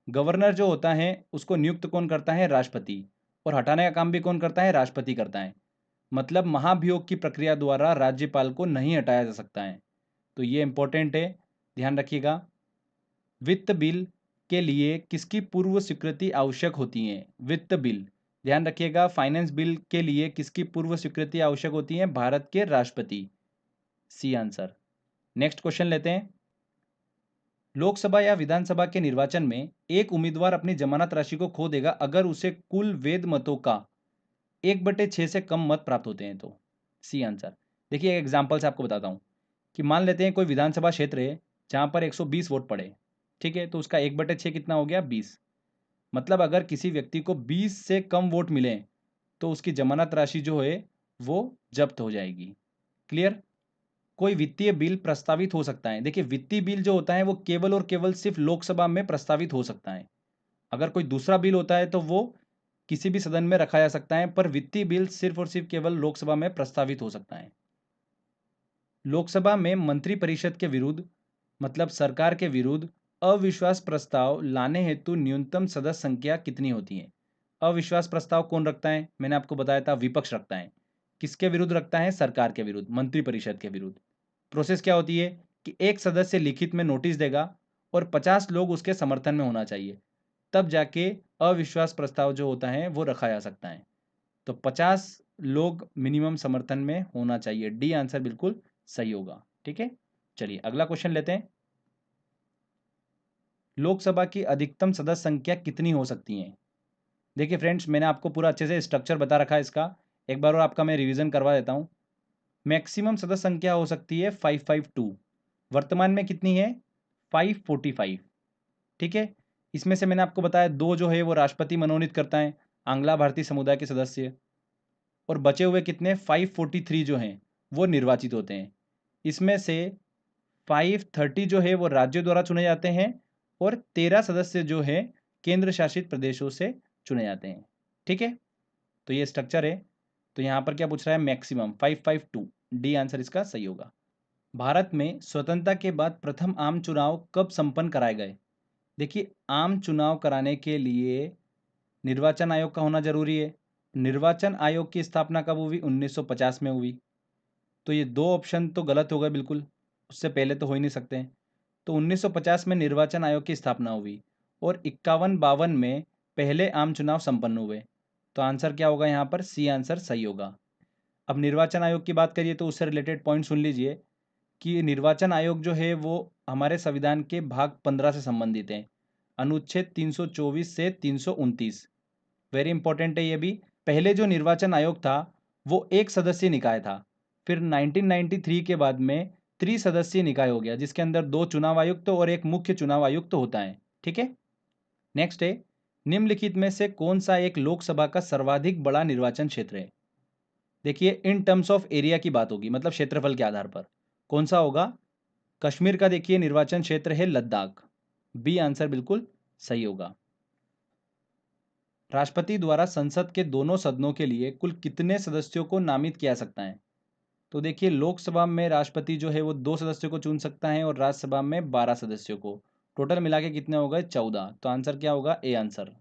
गवर्नर जो होता है उसको नियुक्त कौन करता है? राष्ट्रपति। और हटाने का काम भी कौन करता है? राष्ट्रपति करता है। मतलब महाभियोग की प्रक्रिया द्वारा राज्यपाल को नहीं हटाया जा सकता है। तो ये इंपॉर्टेंट है, ध्यान रखिएगा। वित्त बिल के लिए किसकी पूर्व स्वीकृति आवश्यक होती है? वित्त बिल, ध्यान रखिएगा, फाइनेंस बिल के लिए किसकी पूर्व स्वीकृति आवश्यक होती है? भारत के राष्ट्रपति। C answer. नेक्स्ट क्वेश्चन लेते हैं। लोकसभा या विधानसभा के निर्वाचन में एक उम्मीदवार अपनी जमानत राशि को खो देगा अगर उसे कुल वैध मतों का 1/6 से कम मत प्राप्त होते हैं तो। C answer. देखिए, एक एग्जाम्पल से आपको बताता हूँ कि मान लेते हैं कोई विधानसभा क्षेत्र है जहाँ पर 120 वोट पड़े, ठीक है, तो उसका 1/6 कितना हो गया? 20। मतलब अगर किसी व्यक्ति को 20 से कम वोट मिले तो उसकी जमानत राशि जो है वो जब्त हो जाएगी। क्लियर? कोई वित्तीय बिल प्रस्तावित हो सकता है। देखिए, वित्तीय बिल जो होता है वो केवल और केवल सिर्फ लोकसभा में प्रस्तावित हो सकता है। अगर कोई दूसरा बिल होता है तो वो किसी भी सदन में रखा जा सकता है, पर वित्तीय बिल सिर्फ और सिर्फ केवल लोकसभा में प्रस्तावित हो सकता है। लोकसभा में मंत्रिपरिषद के विरुद्ध मतलब सरकार के विरुद्ध अविश्वास प्रस्ताव लाने हेतु न्यूनतम सदस्य संख्या कितनी होती है? अविश्वास प्रस्ताव कौन रखता है? मैंने आपको बताया था, विपक्ष रखता है। किसके विरुद्ध रखता है? सरकार के विरुद्ध, मंत्रिपरिषद के विरुद्ध। प्रोसेस क्या होती है कि एक सदस्य लिखित में नोटिस देगा और 50 लोग उसके समर्थन में होना चाहिए, तब जाके अविश्वास प्रस्ताव जो होता है वो रखा जा सकता है। तो 50 लोग मिनिमम समर्थन में होना चाहिए। डी आंसर बिल्कुल सही होगा। ठीक है, चलिए अगला क्वेश्चन लेते हैं। लोकसभा की अधिकतम सदस्य संख्या कितनी हो सकती है? देखिए फ्रेंड्स, मैंने आपको पूरा अच्छे से स्ट्रक्चर बता रखा है इसका, एक बार और आपका मैं रिवीजन करवा देता हूँ। मैक्सिमम सदस्य संख्या हो सकती है 552, वर्तमान में कितनी है? 545। ठीक है, इसमें से मैंने आपको बताया दो जो है वो राष्ट्रपति मनोनीत करता है, आंग्ला भारतीय समुदाय के सदस्य, और बचे हुए कितने? 543 जो हैं वो निर्वाचित होते हैं। इसमें से 530 जो है वो राज्यों द्वारा चुने जाते हैं और 13 सदस्य जो है केंद्र शासित प्रदेशों से चुने जाते हैं। ठीक है, तो ये स्ट्रक्चर है। तो यहाँ पर क्या पूछ रहा है? मैक्सिमम 552। डी आंसर इसका सही होगा। भारत में स्वतंत्रता के बाद प्रथम आम चुनाव कब संपन्न कराए गए? देखिए, आम चुनाव कराने के लिए निर्वाचन आयोग का होना जरूरी है। निर्वाचन आयोग की स्थापना कब हुई? 1950 में हुई। तो ये दो ऑप्शन तो गलत हो गए बिल्कुल, उससे पहले तो हो ही नहीं सकते। तो 1950 में निर्वाचन आयोग की स्थापना हुई और 51-52 में पहले आम चुनाव संपन्न हुए। तो आंसर क्या होगा यहाँ पर? सी आंसर सही होगा। अब निर्वाचन आयोग की बात करिए तो उससे रिलेटेड पॉइंट सुन लीजिए कि निर्वाचन आयोग जो है वो हमारे संविधान के भाग 15 से संबंधित है, अनुच्छेद 324 से 329। वेरी इंपॉर्टेंट है ये भी। पहले जो निर्वाचन आयोग था वो एक सदस्यीय निकाय था, फिर 1993 के बाद में त्रिसदस्यीय निकाय हो गया जिसके अंदर 2 चुनाव आयुक्त और एक मुख्य चुनाव आयुक्त होता है। ठीक है, नेक्स्ट है, निम्नलिखित में से कौन सा एक लोकसभा का सर्वाधिक बड़ा निर्वाचन क्षेत्र है? देखिए, इन टर्म्स ऑफ एरिया की बात होगी, मतलब क्षेत्रफल के आधार पर कौन सा होगा? कश्मीर का देखिए निर्वाचन क्षेत्र है लद्दाख। बी आंसर बिल्कुल सही होगा। राष्ट्रपति द्वारा संसद के दोनों सदनों के लिए कुल कितने सदस्यों को नामित किया जा सकता है? तो देखिए, लोकसभा में राष्ट्रपति जो है वो 2 सदस्यों को चुन सकता है और राज्यसभा में 12 सदस्यों को। टोटल मिला के कितने हो गए? 14। तो आंसर क्या होगा? A answer.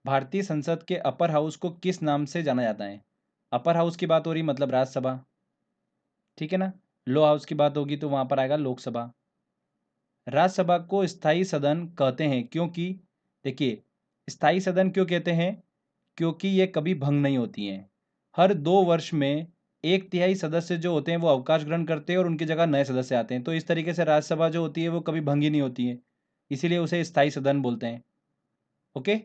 भारतीय संसद के अपर हाउस को किस नाम से जाना जाता है? अपर हाउस की बात हो रही मतलब राज्यसभा, ठीक है ना। लो हाउस की बात होगी तो वहां पर आएगा लोकसभा। राज्यसभा को स्थायी सदन कहते हैं क्योंकि, देखिए, स्थायी सदन क्यों कहते हैं? क्योंकि ये कभी भंग नहीं होती हैं। हर 2 वर्ष में 1/3 सदस्य जो होते हैं वो अवकाश ग्रहण करते हैं और उनकी जगह नए सदस्य आते हैं। तो इस तरीके से राज्यसभा जो होती है वो कभी भंगी नहीं होती है, इसीलिए उसे स्थायी सदन बोलते हैं। ओके।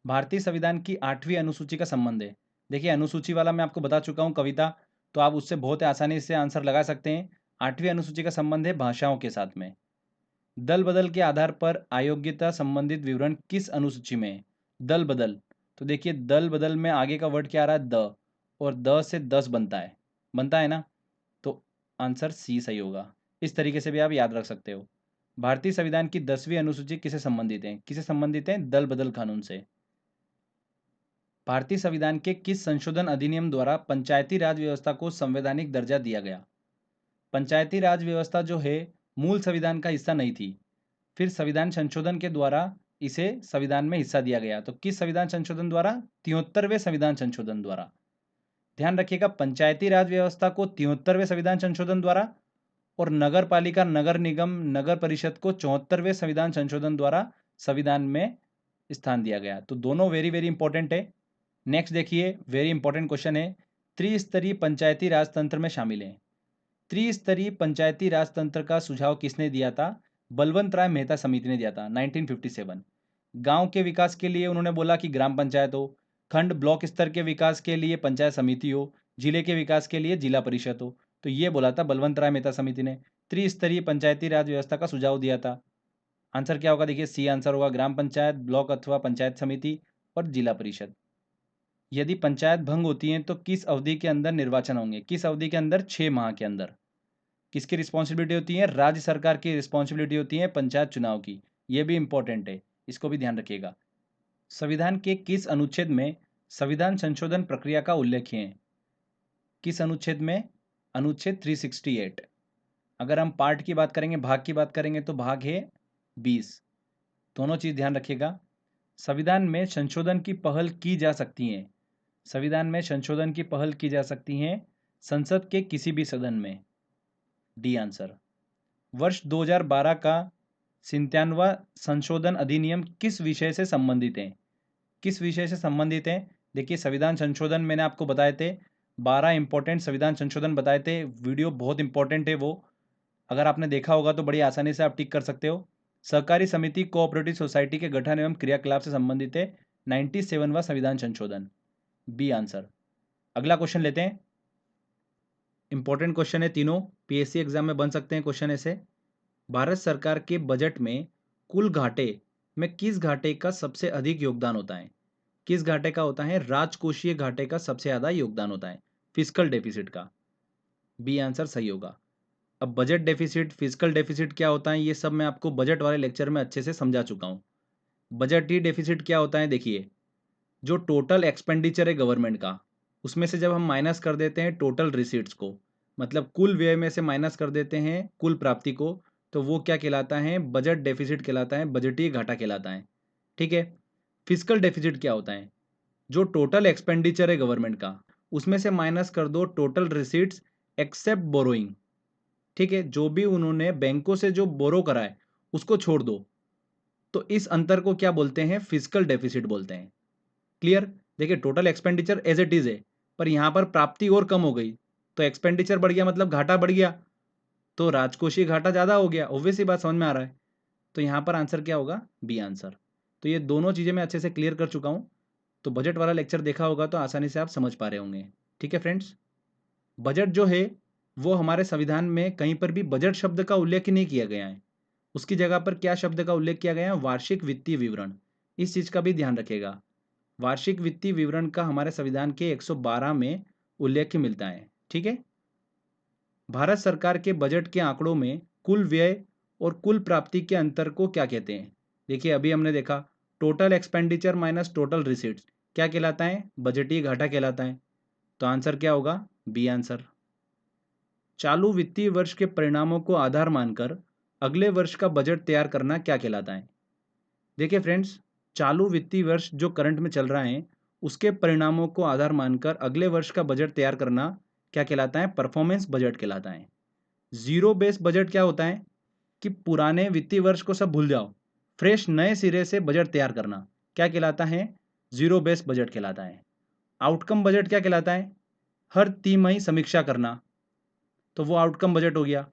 भारतीय संविधान की 8वीं अनुसूची का संबंध है। देखिए अनुसूची वाला मैं आपको बता चुका हूँ कविता, तो आप उससे बहुत आसानी से आंसर लगा सकते हैं। 8वीं अनुसूची का संबंध है भाषाओं के साथ में। दल बदल के आधार पर अयोग्यता संबंधित विवरण किस अनुसूची में है? दल बदल, तो देखिए दल बदल में आगे का वर्ड क्या आ रहा है? द, और द से 10 बनता है ना, तो आंसर सी सही होगा। इस तरीके से भी आप याद रख सकते हो। भारतीय संविधान की 10वीं अनुसूची किसे संबंधित है? किसे संबंधित है? दल बदल कानून से। भारतीय संविधान के किस संशोधन अधिनियम द्वारा पंचायती राज व्यवस्था को संवैधानिक दर्जा दिया गया? पंचायती राज व्यवस्था जो है मूल संविधान का हिस्सा नहीं थी, फिर संविधान संशोधन के द्वारा इसे संविधान में हिस्सा दिया गया। तो किस संविधान संशोधन द्वारा? 73वें संविधान संशोधन द्वारा। ध्यान रखिएगा, पंचायती राज व्यवस्था को 73वें संविधान संशोधन द्वारा और नगर पालिका, नगर निगम, नगर परिषद को 74वें संविधान संशोधन द्वारा संविधान में स्थान दिया गया। तो दोनों वेरी वेरी इंपॉर्टेंट है। नेक्स्ट देखिए, वेरी इंपॉर्टेंट क्वेश्चन है, त्रिस्तरीय पंचायती राज तंत्र में शामिल है। त्रिस्तरीय पंचायती राज तंत्र का सुझाव किसने दिया था? बलवंत राय मेहता समिति ने दिया था 1957। गांव के विकास के लिए उन्होंने बोला कि ग्राम पंचायत हो, खंड ब्लॉक स्तर के विकास के लिए पंचायत समिति हो, जिले के विकास के लिए जिला परिषद हो। तो ये बोला था बलवंत राय मेहता समिति ने, त्रिस्तरीय पंचायती राज व्यवस्था का सुझाव दिया था। आंसर क्या होगा? देखिए सी आंसर होगा, ग्राम पंचायत, ब्लॉक अथवा पंचायत समिति और जिला परिषद। यदि पंचायत भंग होती है तो किस अवधि के अंदर निर्वाचन होंगे? किस अवधि के अंदर? 6 माह के अंदर। किसकी रिस्पॉन्सिबिलिटी होती है? राज्य सरकार की रिस्पॉन्सिबिलिटी होती है पंचायत चुनाव की। ये भी इंपॉर्टेंट है, इसको भी ध्यान रखिएगा। संविधान के किस अनुच्छेद में संविधान संशोधन प्रक्रिया का उल्लेख है? किस अनुच्छेद में? अनुच्छेद 368। अगर हम पार्ट की बात करेंगे, भाग की बात करेंगे, तो भाग है 20। दोनों चीज ध्यान रखिएगा। संविधान में संशोधन की पहल की जा सकती है। संविधान में संशोधन की पहल की जा सकती है संसद के किसी भी सदन में। D answer. वर्ष 2012 का 97वां संशोधन अधिनियम किस विषय से संबंधित है? किस विषय से संबंधित है? देखिए संविधान संशोधन मैंने आपको बताए थे, 12 इंपॉर्टेंट संविधान संशोधन बताए थे। वीडियो बहुत इंपॉर्टेंट है, वो अगर आपने देखा होगा तो बड़ी आसानी से आप टिक कर सकते हो। सहकारी समिति कोऑपरेटिव सोसाइटी के गठन एवं क्रियाकलाप से संबंधित है 97वां संविधान संशोधन। B answer. अगला क्वेश्चन लेते हैं, इंपॉर्टेंट क्वेश्चन है, तीनों पीएससी एग्जाम में बन सकते हैं क्वेश्चन ऐसे। भारत सरकार के बजट में कुल घाटे में किस घाटे का सबसे अधिक योगदान होता है? किस घाटे का होता है? राजकोषीय घाटे का सबसे ज्यादा योगदान होता है, फिस्कल डेफिसिट का। बी आंसर सही होगा। अब बजट डेफिसिट, फिस्कल डेफिसिट क्या होता है, ये सब मैं आपको बजट वाले लेक्चर में अच्छे से समझा चुका हूं। बजटीय डेफिसिट क्या होता है? देखिए जो टोटल एक्सपेंडिचर है गवर्नमेंट का, उसमें से जब हम माइनस कर देते हैं टोटल रिसीट्स को, मतलब कुल व्यय में से माइनस कर देते हैं कुल प्राप्ति को, तो वो क्या कहलाता है? बजट डेफिसिट कहलाता है, बजटीय घाटा कहलाता है। ठीक है। फिस्कल डेफिसिट क्या होता है? जो टोटल एक्सपेंडिचर है गवर्नमेंट का, उसमें से माइनस कर दो टोटल रिसीट्स एक्सेप्ट बोरोइंग। ठीक है, जो भी उन्होंने बैंकों से जो बोरो करा है उसको छोड़ दो, तो इस अंतर को क्या बोलते हैं? फिस्कल डेफिसिट बोलते हैं। क्लियर? देखिए total expenditure as it is है, पर यहां पर प्राप्ति और कम हो गई, तो एक्सपेंडिचर बढ़ गया मतलब घाटा बढ़ गया, तो राजकोषीय घाटा ज्यादा हो गया। ऑब्वियस ही बात समझ में आ रहा है। तो यहां पर आंसर क्या होगा? B answer. तो ये दोनों चीजें मैं अच्छे से क्लियर कर चुका हूं, तो बजट वाला लेक्चर देखा होगा तो आसानी से आप समझ पा रहे होंगे। ठीक है फ्रेंड्स, बजट जो है वो हमारे संविधान में कहीं पर भी बजट शब्द का उल्लेख नहीं किया गया है, उसकी जगह पर क्या शब्द का उल्लेख किया गया है? वार्षिक वित्तीय विवरण। इस चीज का भी ध्यान रखिएगा। वार्षिक वित्तीय विवरण का हमारे संविधान के 112 में उल्लेख मिलता है। ठीक है। भारत सरकार के बजट के आंकड़ों में कुल व्यय और कुल प्राप्ति के अंतर को क्या कहते हैं? देखिए अभी हमने देखा total expenditure minus total receipts क्या कहलाता है? बजटीय घाटा कहलाता है। तो आंसर क्या होगा? B answer. चालू वित्तीय वर्ष के परिणामों को आधार मानकर अगले वर्ष का बजट तैयार करना क्या कहलाता है? देखिए फ्रेंड्स, चालू वित्तीय वर्ष जो करंट में चल रहा है उसके परिणामों को आधार मानकर अगले वर्ष का बजट तैयार करना क्या कहलाता है? परफॉर्मेंस बजट कहलाता है। जीरो बेस बजट क्या होता है? कि पुराने वित्तीय वर्ष को सब भूल जाओ, फ्रेश नए सिरे से बजट तैयार करना क्या कहलाता है? जीरो बेस बजट कहलाता है। आउटकम बजट क्या कहलाता है? हर तिमाही समीक्षा करना, तो वो आउटकम बजट हो गया।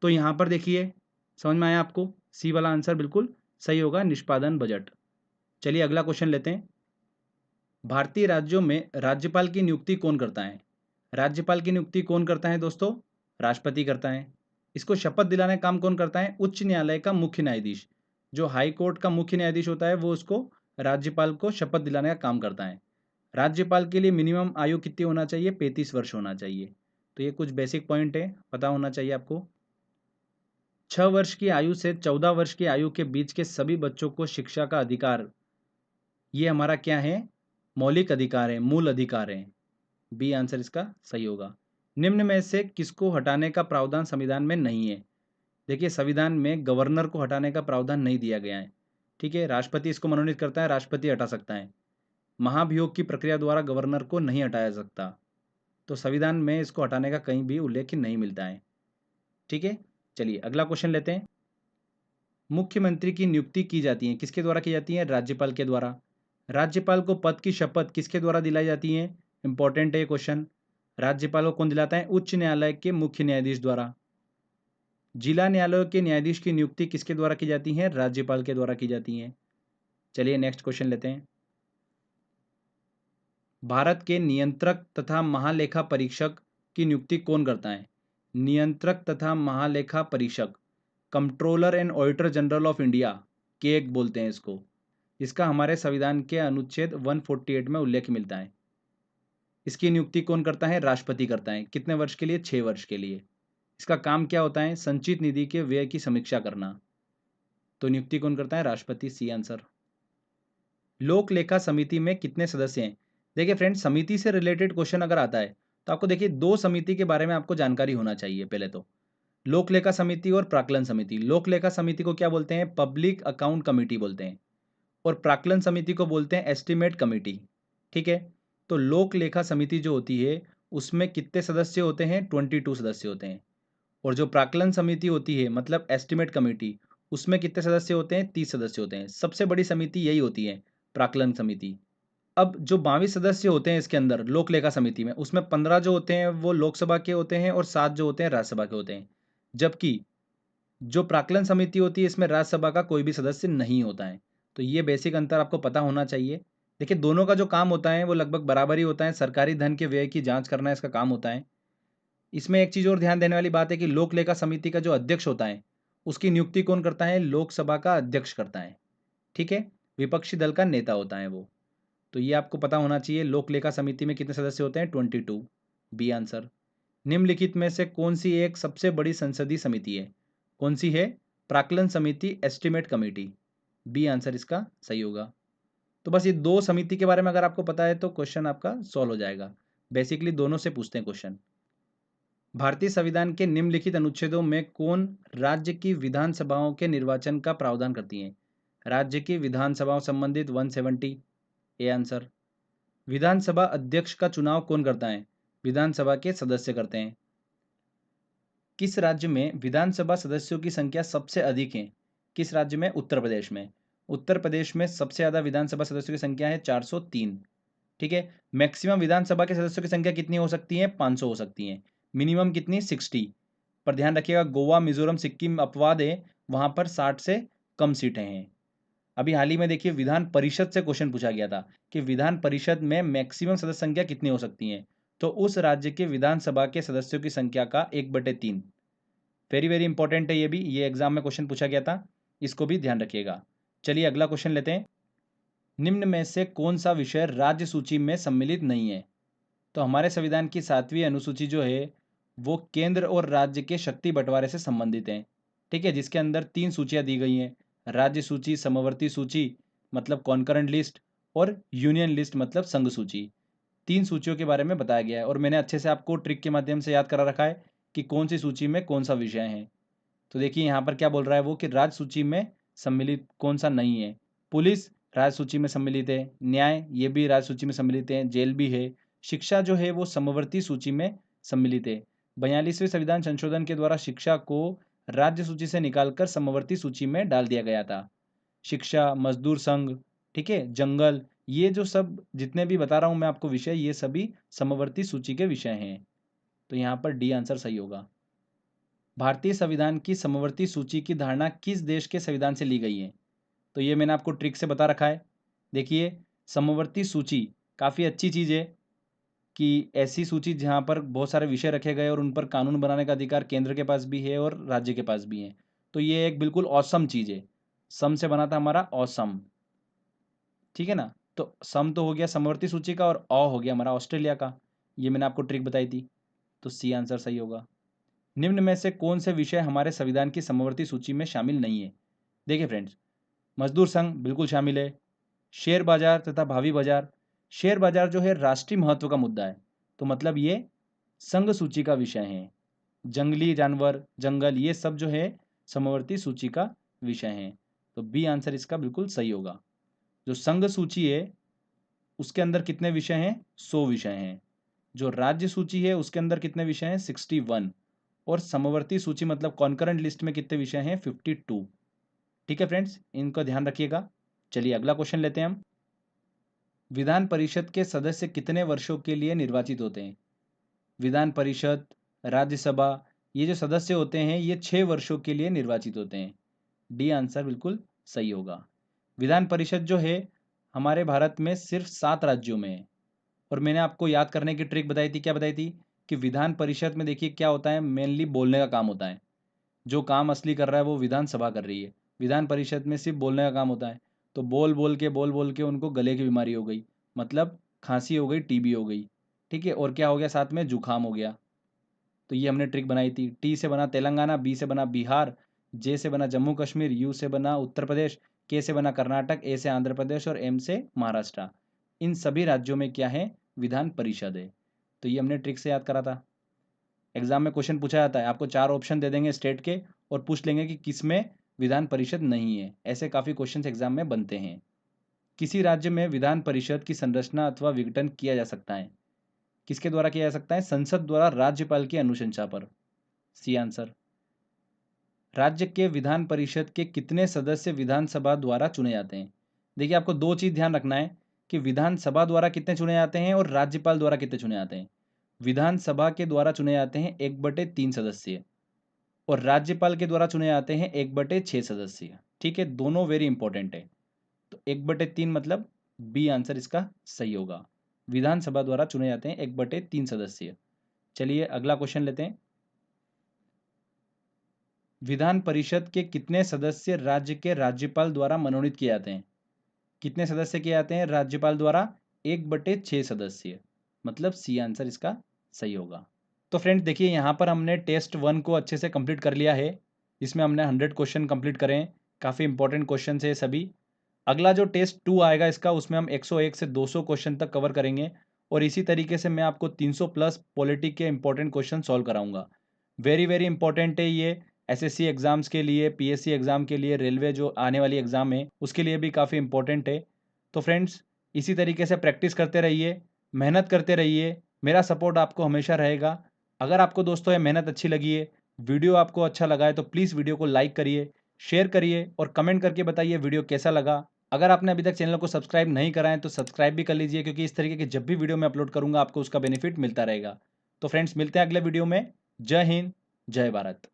तो यहाँ पर देखिए, समझ में आया आपको? सी वाला आंसर बिल्कुल सही होगा, निष्पादन बजट। चलिए अगला क्वेश्चन लेते हैं। भारतीय राज्यों में राज्यपाल की नियुक्ति कौन करता है? राज्यपाल की नियुक्ति कौन करता है दोस्तों? राष्ट्रपति करता है। इसको शपथ दिलाने का काम कौन करता है? उच्च न्यायालय का मुख्य न्यायाधीश। जो हाई कोर्ट का मुख्य न्यायाधीश होता है वो उसको राज्यपाल को शपथ दिलाने का काम करता है। राज्यपाल के लिए मिनिमम आयु कितनी होना चाहिए? 35 वर्ष होना चाहिए। तो ये कुछ बेसिक पॉइंट है, पता होना चाहिए आपको। 6 वर्ष की आयु से 14 वर्ष की आयु के बीच के सभी बच्चों को शिक्षा का अधिकार, ये हमारा क्या है? मौलिक अधिकार है, मूल अधिकार है। बी आंसर इसका सही होगा। निम्न में से किसको हटाने का प्रावधान संविधान में नहीं है? देखिए, संविधान में गवर्नर को हटाने का प्रावधान नहीं दिया गया है। ठीक है, राष्ट्रपति इसको मनोनीत करता है, राष्ट्रपति हटा सकता है। महाभियोग की प्रक्रिया द्वारा गवर्नर को नहीं हटाया जा सकता। तो संविधान में इसको हटाने का कहीं भी उल्लेख नहीं मिलता है। ठीक है, चलिए अगला क्वेश्चन लेते हैं। मुख्यमंत्री की नियुक्ति की जाती है, किसके द्वारा की जाती है? राज्यपाल के द्वारा। राज्यपाल को पद की शपथ किसके द्वारा दिलाई जाती है? इंपॉर्टेंट है ये क्वेश्चन। राज्यपाल को कौन दिलाता है? उच्च न्यायालय के मुख्य न्यायाधीश द्वारा। जिला न्यायालयों के न्यायाधीश की नियुक्ति किसके द्वारा की जाती है? राज्यपाल के द्वारा की जाती है। चलिए नेक्स्ट क्वेश्चन लेते हैं। भारत के नियंत्रक तथा महालेखा परीक्षक की नियुक्ति कौन करता है? नियंत्रक तथा महालेखा परीक्षक, controller and auditor general of India, cake बोलते हैं इसको। इसका हमारे संविधान के अनुच्छेद 148 में उल्लेख मिलता है। इसकी नियुक्ति कौन करता है? राष्ट्रपति करता है। कितने वर्ष के लिए? 6 वर्ष के लिए। इसका काम क्या होता है? संचित निधि के व्यय की समीक्षा करना। तो नियुक्ति कौन करता है? राष्ट्रपति, सी आंसर। लोक लेखा समिति में कितने सदस्य हैं? देखिए फ्रेंड, समिति से रिलेटेड क्वेश्चन अगर आता है तो आपको देखिए 2 समिति के बारे में आपको जानकारी होना चाहिए। पहले तो लोक लेखा समिति और प्राक्कलन समिति। लोक लेखा समिति को क्या बोलते हैं? पब्लिक अकाउंट कमेटी बोलते हैं। और प्राक्कलन समिति को बोलते हैं एस्टीमेट कमेटी। ठीक है, तो लोक लेखा समिति जो होती है उसमें कितने सदस्य होते हैं? 22 सदस्य होते हैं। और जो प्राक्कलन समिति होती है मतलब एस्टीमेट कमेटी, उसमें कितने सदस्य होते हैं? 30 सदस्य होते हैं। सबसे बड़ी समिति यही होती है, प्राक्कलन समिति। अब जो 22 सदस्य होते हैं इसके अंदर लोक लेखा समिति में, उसमें 15 जो होते हैं वो लोकसभा के होते हैं और 7 जो होते हैं राज्यसभा के होते हैं। जबकि जो प्राक्कलन समिति होती है इसमें राज्यसभा का कोई भी सदस्य नहीं होता है। तो ये बेसिक अंतर आपको पता होना चाहिए। देखिए, दोनों का जो काम होता है वो लगभग बराबर ही होता है। सरकारी धन के व्यय की जांच करना इसका काम होता है। इसमें एक चीज और ध्यान देने वाली बात है कि लोक लेखा समिति का जो अध्यक्ष होता है उसकी नियुक्ति कौन करता है? लोकसभा का अध्यक्ष करता है। ठीक है, विपक्षी दल का नेता होता है वो। तो ये आपको पता होना चाहिए। लोक लेखा समिति में कितने सदस्य होते हैं? 22, बी आंसर। निम्नलिखित में से कौन सी एक सबसे बड़ी संसदीय समिति है? कौन सी है? प्राक्कलन समिति, एस्टीमेट कमेटी, बी आंसर इसका सही होगा। तो बस ये 2 समिति के बारे में अगर आपको पता है तो क्वेश्चन आपका सॉल्व हो जाएगा। बेसिकली दोनों से पूछते हैं क्वेश्चन। भारतीय संविधान के निम्नलिखित अनुच्छेदों में कौन राज्य की विधानसभाओं के निर्वाचन का प्रावधान करती है? राज्य की विधानसभाओं संबंधित 170, ए आंसर। विधानसभा अध्यक्ष का चुनाव कौन करता है? विधानसभा के सदस्य करते हैं। किस राज्य में विधानसभा सदस्यों की संख्या सबसे अधिक है? किस राज्य में? उत्तर प्रदेश में। उत्तर प्रदेश में सबसे ज्यादा विधानसभा सदस्यों की संख्या है 403। ठीक है, मैक्सिमम विधानसभा के सदस्यों की संख्या कितनी हो सकती है? 500 हो सकती है। मिनिमम कितनी? 60। पर ध्यान रखिएगा, गोवा, मिजोरम, सिक्किम अपवाद है, वहां पर 60 से कम सीटें हैं। अभी हाल ही में देखिए विधान परिषद से क्वेश्चन पूछा गया था कि विधान परिषद में मैक्सिमम सदस्य संख्या कितनी हो सकती है? तो उस राज्य के विधानसभा के सदस्यों की संख्या का 1/3। वेरी वेरी इंपॉर्टेंट है ये भी, ये एग्जाम में क्वेश्चन पूछा गया था, इसको भी ध्यान रखिएगा। चलिए अगला क्वेश्चन लेते हैं। निम्न में से कौन सा विषय राज्य सूची में सम्मिलित नहीं है? तो हमारे संविधान की 7वीं अनुसूची जो है वो केंद्र और राज्य के शक्ति बंटवारे से संबंधित है। ठीक है, जिसके अंदर 3 सूचियां दी गई हैं, राज्य सूची, समवर्ती सूची मतलब कॉन्करेंट लिस्ट, और यूनियन लिस्ट मतलब संघ सूची। 3 सूचियों के बारे में बताया गया है और मैंने अच्छे से आपको ट्रिक के माध्यम से याद करा रखा है कि कौन सी सूची में कौन सा विषय है। तो देखिए यहाँ पर क्या बोल रहा है वो कि राज्य सूची में सम्मिलित कौन सा नहीं है? पुलिस राज्य सूची में सम्मिलित है, न्याय ये भी राज्य सूची में सम्मिलित है, जेल भी है, शिक्षा जो है वो समवर्ती सूची में सम्मिलित है। 42वें संविधान संशोधन के द्वारा शिक्षा को राज्य सूची से निकालकर समवर्ती सूची में डाल दिया गया था। शिक्षा, मजदूर संघ, ठीक है, जंगल, ये जो सब जितने भी बता रहा हूँ मैं आपको विषय, ये सभी समवर्ती सूची के विषय हैं। तो यहाँ पर डी आंसर सही होगा। भारतीय संविधान की समवर्ती सूची की धारणा किस देश के संविधान से ली गई है? तो ये मैंने आपको ट्रिक से बता रखा है। देखिए, समवर्ती सूची काफ़ी अच्छी चीज़ है कि ऐसी सूची जहाँ पर बहुत सारे विषय रखे गए और उन पर कानून बनाने का अधिकार केंद्र के पास भी है और राज्य के पास भी है। तो ये एक बिल्कुल ऑसम चीज़ है। सम से बना था हमारा ऑसम, ठीक है ना। तो सम तो हो गया समवर्ती सूची का, और हो गया हमारा ऑस्ट्रेलिया का। ये मैंने आपको ट्रिक बताई थी। तो सी आंसर सही होगा। निम्न में से कौन से विषय हमारे संविधान की समवर्ती सूची में शामिल नहीं है? देखिए फ्रेंड्स, मजदूर संघ बिल्कुल शामिल है। शेयर बाजार तथा भावी बाजार, शेयर बाजार जो है राष्ट्रीय महत्व का मुद्दा है, तो मतलब ये संघ सूची का विषय है। जंगली जानवर, जंगल, ये सब जो है समवर्ती सूची का विषय है। तो बी आंसर इसका बिल्कुल सही होगा। जो संघ सूची है उसके अंदर कितने विषय हैं? 100 विषय हैं। जो राज्य सूची है उसके अंदर कितने विषय हैं? 61। और समवर्ती सूची मतलब कॉन्करेंट लिस्ट में कितने विषय हैं? 52। ठीक है फ्रेंड्स, इनका ध्यान रखिएगा। चलिए अगला क्वेश्चन लेते हैं हम। विधान परिषद के सदस्य कितने वर्षों के लिए निर्वाचित होते हैं? विधान परिषद, राज्यसभा, ये जो सदस्य होते हैं ये 6 वर्षों के लिए निर्वाचित होते हैं। डी आंसर बिल्कुल सही होगा। विधान परिषद जो है हमारे भारत में सिर्फ 7 राज्यों में है। और मैंने आपको याद करने की ट्रिक बताई थी, क्या बताई थी? कि विधान परिषद में देखिए क्या होता है, मेनली बोलने का काम होता है। जो काम असली कर रहा है वो विधानसभा कर रही है। विधान परिषद में सिर्फ बोलने का काम होता है। तो बोल बोल के उनको गले की बीमारी हो गई, मतलब खांसी हो गई, टीबी हो गई, ठीक है। और क्या हो गया साथ में? जुकाम हो गया। तो ये हमने ट्रिक बनाई थी। टी से बना तेलंगाना, बी से बना बिहार, जे से बना जम्मू कश्मीर, यू से बना उत्तर प्रदेश, के से बना कर्नाटक, ए से आंध्र प्रदेश और एम से महाराष्ट्र। इन सभी राज्यों में क्या है? विधान परिषद है। तो ये हमने ट्रिक से याद करा था। एग्जाम में क्वेश्चन पूछा जाता है, आपको 4 ऑप्शन दे देंगे स्टेट के और पूछ लेंगे कि किस में विधान परिषद नहीं है। ऐसे काफ़ी क्वेश्चन एग्जाम में बनते हैं। किसी राज्य में विधान परिषद की संरचना अथवा विघटन किया जा सकता है? किसके द्वारा किया जा सकता है? संसद द्वारा राज्यपाल की अनुशंसा पर। C answer. राज्य के विधान परिषद के कितने सदस्य विधानसभा द्वारा चुने जाते हैं? देखिए, आपको 2 चीज ध्यान रखना है कि विधानसभा द्वारा कितने चुने जाते हैं और राज्यपाल द्वारा कितने चुने जाते हैं। विधानसभा के द्वारा चुने जाते हैं 1/3 सदस्य, और राज्यपाल के द्वारा चुने जाते हैं 1/6 सदस्य। ठीक है, दोनों वेरी इंपॉर्टेंट है। तो 1/3 मतलब बी आंसर इसका सही होगा। विधानसभा द्वारा चुने जाते हैं 1/3 सदस्य। चलिए अगला क्वेश्चन लेते हैं। विधान परिषद के कितने सदस्य राज्य के राज्यपाल द्वारा मनोनीत किए जाते हैं? कितने सदस्य किए जाते हैं राज्यपाल द्वारा? 1/6 सदस्य, मतलब सी आंसर इसका सही होगा। तो फ्रेंड्स देखिए, यहाँ पर हमने टेस्ट 1 को अच्छे से कंप्लीट कर लिया है। इसमें हमने 100 क्वेश्चन कंप्लीट करें हैं। काफ़ी इंपॉर्टेंट क्वेश्चन है सभी। अगला जो टेस्ट 2 आएगा इसका, उसमें हम 101 से 200 क्वेश्चन तक कवर करेंगे। और इसी तरीके से मैं आपको 300 प्लस पॉलिटी के इंपॉर्टेंट क्वेश्चन सॉल्व कराऊंगा। वेरी वेरी इंपॉर्टेंट है ये, एसएससी एग्जाम्स के लिए, पीएससी एग्जाम के लिए, रेलवे जो आने वाली एग्जाम है उसके लिए भी काफ़ी इंपॉर्टेंट है। तो फ्रेंड्स इसी तरीके से प्रैक्टिस करते रहिए, मेहनत करते रहिए। मेरा सपोर्ट आपको हमेशा रहेगा। अगर आपको दोस्तों ये मेहनत अच्छी लगी है, वीडियो आपको अच्छा लगा है, तो प्लीज़ वीडियो को लाइक करिए, शेयर करिए और कमेंट करके बताइए वीडियो कैसा लगा। अगर आपने अभी तक चैनल को सब्सक्राइब नहीं करा है तो सब्सक्राइब भी कर लीजिए, क्योंकि इस तरीके की जब भी वीडियो मैं अपलोड करूंगा आपको उसका बेनिफिट मिलता रहेगा। तो फ्रेंड्स मिलते हैं अगले वीडियो में। जय हिंद, जय भारत।